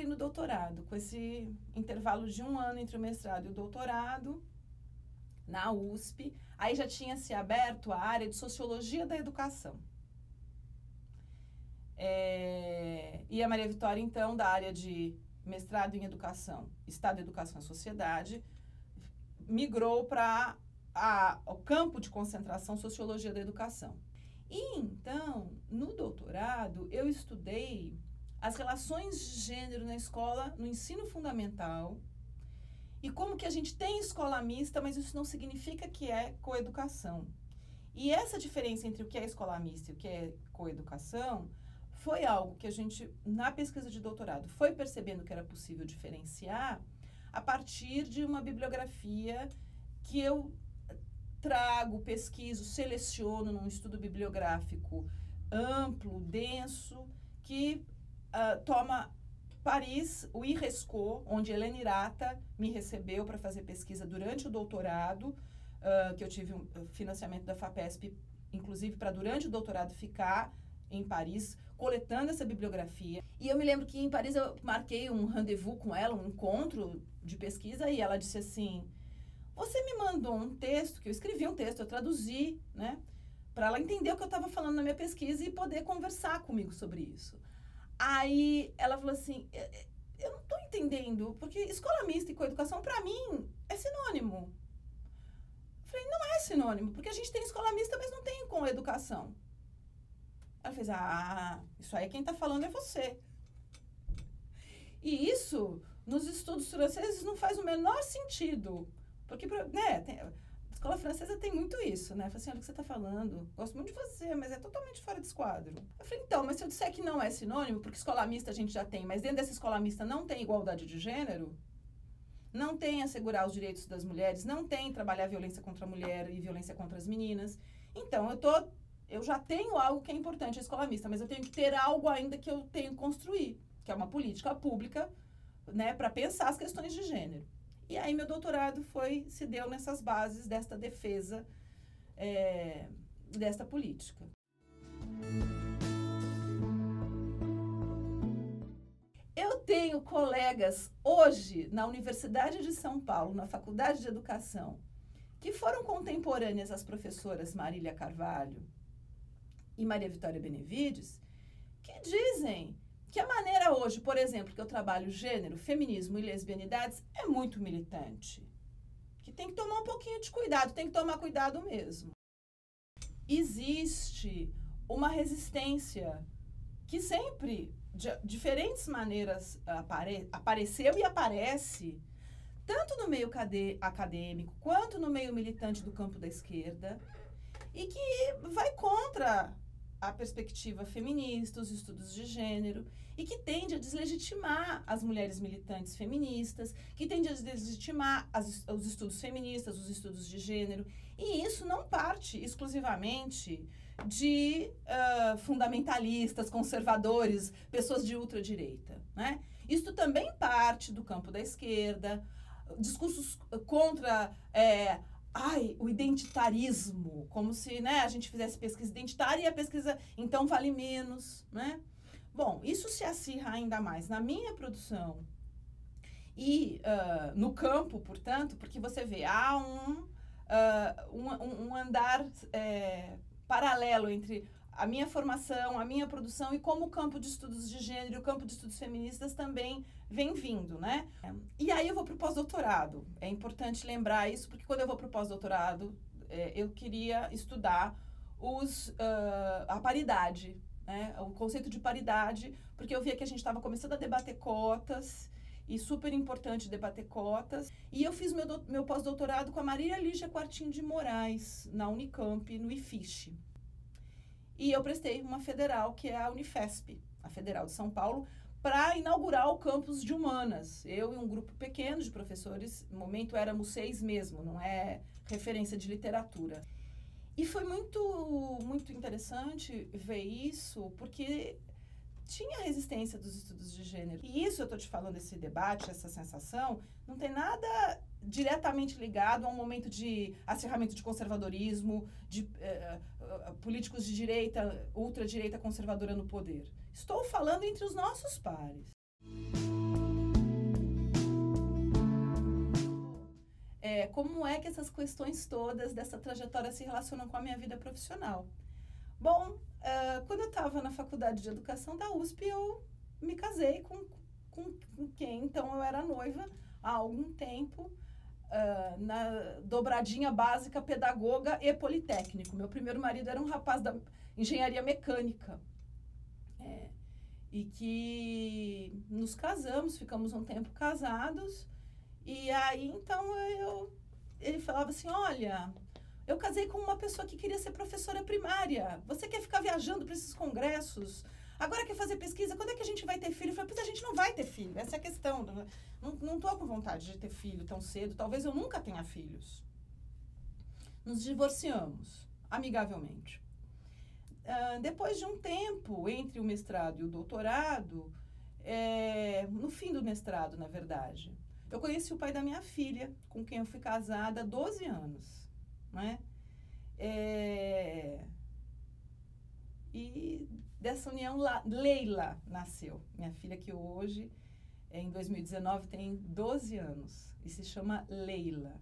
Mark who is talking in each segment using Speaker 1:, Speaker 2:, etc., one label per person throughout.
Speaker 1: entrei no doutorado, com esse intervalo de 1 ano entre o mestrado e o doutorado, na USP. Aí já tinha se aberto a área de Sociologia da Educação. E a Maria Vitória, então, da área de mestrado em Educação, Estado, Educação e Sociedade, migrou para o campo de concentração Sociologia da Educação. E, então, no doutorado, eu estudei as relações de gênero na escola, no ensino fundamental, e como que a gente tem escola mista, mas isso não significa que é coeducação. E essa diferença entre o que é escola mista e o que é coeducação foi algo que a gente, na pesquisa de doutorado, foi percebendo que era possível diferenciar a partir de uma bibliografia que eu trago, pesquiso, seleciono num estudo bibliográfico amplo, denso, que toma Paris, o IRESCO, onde Helena Hirata me recebeu para fazer pesquisa durante o doutorado, que eu tive um financiamento da FAPESP, inclusive para durante o doutorado ficar em Paris, coletando essa bibliografia. E eu me lembro que em Paris eu marquei um rendezvous com ela, um encontro de pesquisa, e ela disse assim: você me mandou um texto, que eu escrevi um texto, eu traduzi, né, para ela entender o que eu estava falando na minha pesquisa e poder conversar comigo sobre isso. Aí ela falou assim: eu não estou entendendo, porque escola mista e coeducação, para mim, é sinônimo. Eu falei: não é sinônimo, porque a gente tem escola mista, mas não tem com educação. Ela fez: isso aí quem está falando é você. E isso, nos estudos franceses, não faz o menor sentido. Porque, né, a escola francesa tem muito isso, né? Fala assim: olha o que você está falando, gosto muito de você, mas é totalmente fora desse quadro. Eu falei: então, mas se eu disser que não é sinônimo, porque escola mista a gente já tem, mas dentro dessa escola mista não tem igualdade de gênero, não tem assegurar os direitos das mulheres, não tem trabalhar violência contra a mulher e violência contra as meninas, então eu já tenho algo que é importante a escola mista, mas eu tenho que ter algo ainda que eu tenho que construir, que é uma política pública, né, para pensar as questões de gênero. E aí meu doutorado se deu nessas bases desta defesa desta política. Eu tenho colegas hoje na Universidade de São Paulo, na Faculdade de Educação, que foram contemporâneas às professoras Marília Carvalho e Maria Vitória Benevides, que dizem que a maneira hoje, por exemplo, que eu trabalho gênero, feminismo e lesbianidades é muito militante. Que tem que tomar um pouquinho de cuidado, tem que tomar cuidado mesmo. Existe uma resistência que sempre, de diferentes maneiras, apareceu e aparece, tanto no meio acadêmico, quanto no meio militante do campo da esquerda, e que vai contra a perspectiva feminista, os estudos de gênero, e que tende a deslegitimar as mulheres militantes feministas, que tende a deslegitimar os estudos feministas, os estudos de gênero, e isso não parte exclusivamente de fundamentalistas, conservadores, pessoas de ultradireita, né? Isso também parte do campo da esquerda, discursos contra o identitarismo, como se, né, a gente fizesse pesquisa identitária e a pesquisa, então, vale menos, né? Bom, isso se acirra ainda mais na minha produção e no campo, portanto, porque você vê, há um andar paralelo entre a minha formação, a minha produção e como o campo de estudos de gênero e o campo de estudos feministas também vem vindo, né? E aí eu vou para o pós-doutorado. É importante lembrar isso, porque quando eu vou para o pós-doutorado, eu queria estudar a paridade, né? O conceito de paridade, porque eu via que a gente estava começando a debater cotas, e super importante debater cotas. E eu fiz meu pós-doutorado com a Maria Lígia Quartim de Moraes, na Unicamp, no IFISH. E eu prestei uma federal, que é a Unifesp, a Federal de São Paulo, para inaugurar o campus de humanas. Eu e um grupo pequeno de professores, no momento éramos 6 mesmo, não é referência de literatura. E foi muito, muito interessante ver isso, porque tinha resistência dos estudos de gênero. E isso, eu estou te falando, esse debate, essa sensação, não tem nada diretamente ligado a um momento de acirramento de conservadorismo, de políticos de direita, ultradireita conservadora no poder. Estou falando entre os nossos pares. como é que essas questões todas dessa trajetória se relacionam com a minha vida profissional. Bom, quando eu estava na faculdade de educação da USP, eu me casei com quem então eu era noiva há algum tempo, na dobradinha básica, pedagoga e politécnico. Meu primeiro marido era um rapaz da engenharia mecânica. E que nos casamos, ficamos um tempo casados, e aí então ele falava assim, olha, eu casei com uma pessoa que queria ser professora primária, você quer ficar viajando para esses congressos, agora quer fazer pesquisa, quando é que a gente vai ter filho? Eu falei, pois a gente não vai ter filho, essa é a questão, não estou com vontade de ter filho tão cedo, talvez eu nunca tenha filhos. Nos divorciamos, amigavelmente. Depois de um tempo, entre o mestrado e o doutorado, no fim do mestrado, na verdade, eu conheci o pai da minha filha, com quem eu fui casada há 12 anos, né? E dessa união, Leila nasceu, minha filha que hoje, em 2019, tem 12 anos e se chama Leila.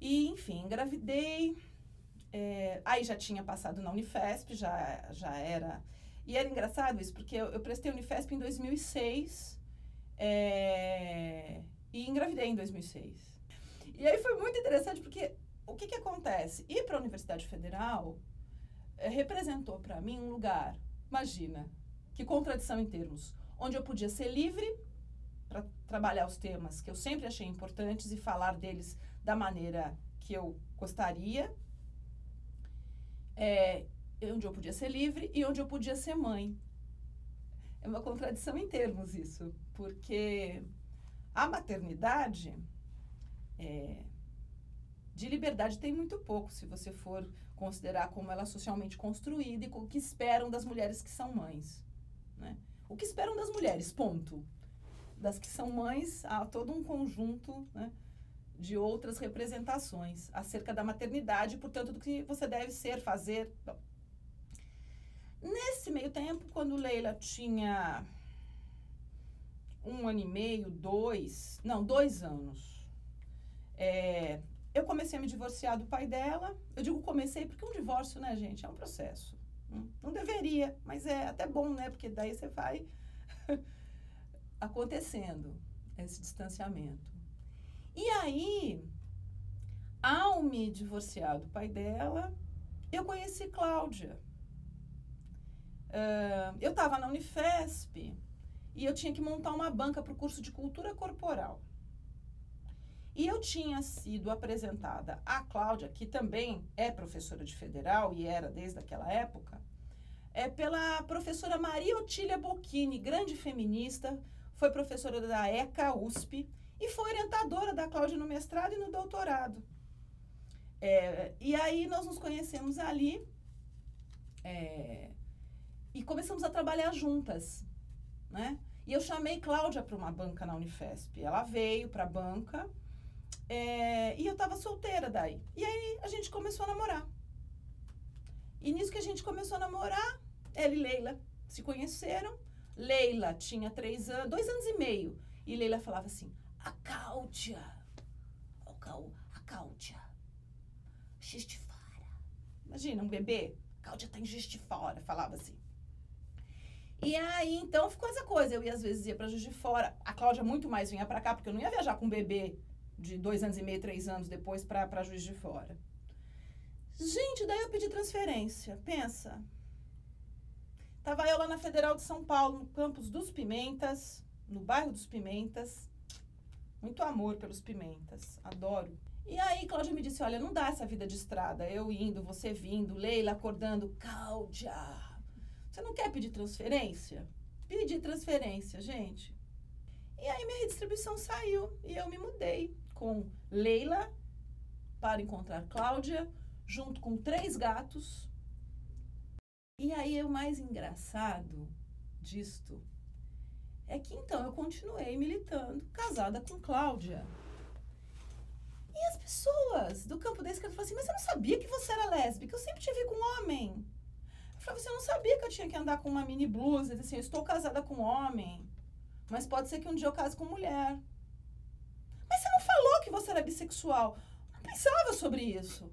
Speaker 1: E, enfim, engravidei. Aí já tinha passado na Unifesp, já era... E era engraçado isso, porque eu prestei Unifesp em 2006 e engravidei em 2006. E aí foi muito interessante, porque o que acontece? Ir para a Universidade Federal representou para mim um lugar, imagina, que contradição em termos, onde eu podia ser livre para trabalhar os temas que eu sempre achei importantes e falar deles da maneira que eu gostaria, onde eu podia ser livre e onde eu podia ser mãe. É uma contradição em termos isso, porque a maternidade, de liberdade tem muito pouco, se você for considerar como ela é socialmente construída e o que esperam das mulheres que são mães, né? O que esperam das mulheres, ponto. Das que são mães, há todo um conjunto, né, de outras representações acerca da maternidade, portanto, do que você deve ser, fazer. Bom, nesse meio tempo, quando Leila tinha 1 ano e meio, 2 anos, eu comecei a me divorciar do pai dela. Eu digo comecei porque um divórcio, né, gente, é um processo. Não deveria, mas é até bom, né, porque daí você vai acontecendo esse distanciamento. E aí, ao me divorciar do pai dela, eu conheci Cláudia. Eu estava na Unifesp e eu tinha que montar uma banca para o curso de cultura corporal. E eu tinha sido apresentada a Cláudia, que também é professora de federal e era desde aquela época, pela professora Maria Otília Bocchini, grande feminista, foi professora da ECA USP, e foi orientadora da Cláudia no mestrado e no doutorado. E aí nós nos conhecemos ali e começamos a trabalhar juntas, né? E eu chamei Cláudia para uma banca na Unifesp. Ela veio para a banca e eu estava solteira daí. E aí a gente começou a namorar. E nisso que a gente começou a namorar, ela e Leila se conheceram. Leila tinha 2 anos e meio. E Leila falava assim, a Cláudia, Juiz de Fora. Imagina, um bebê, a Cláudia tá em Juiz de Fora, falava assim. E aí, então, ficou essa coisa. Eu às vezes ia pra Juiz de Fora. A Cláudia muito mais vinha pra cá, porque eu não ia viajar com um bebê de 2 anos e meio, 3 anos depois pra Juiz de Fora. Gente, daí eu pedi transferência. Pensa. Tava eu lá na Federal de São Paulo, no campus dos Pimentas, no bairro dos Pimentas. Muito amor pelos Pimentas, adoro. E aí, Cláudia me disse, olha, não dá essa vida de estrada, eu indo, você vindo, Leila acordando, Cláudia, você não quer pedir transferência? Pedi transferência, gente. E aí minha redistribuição saiu e eu me mudei com Leila para encontrar Cláudia, junto com 3 gatos. E aí o mais engraçado disto é que, então, eu continuei militando, casada com Cláudia. E as pessoas do campo da esquerda falaram assim, mas eu não sabia que você era lésbica, eu sempre te vi com homem. Eu falava, você não sabia que eu tinha que andar com uma mini blusa, assim, eu estou casada com homem, mas pode ser que um dia eu case com mulher. Mas você não falou que você era bissexual? sexual. Não pensava sobre isso.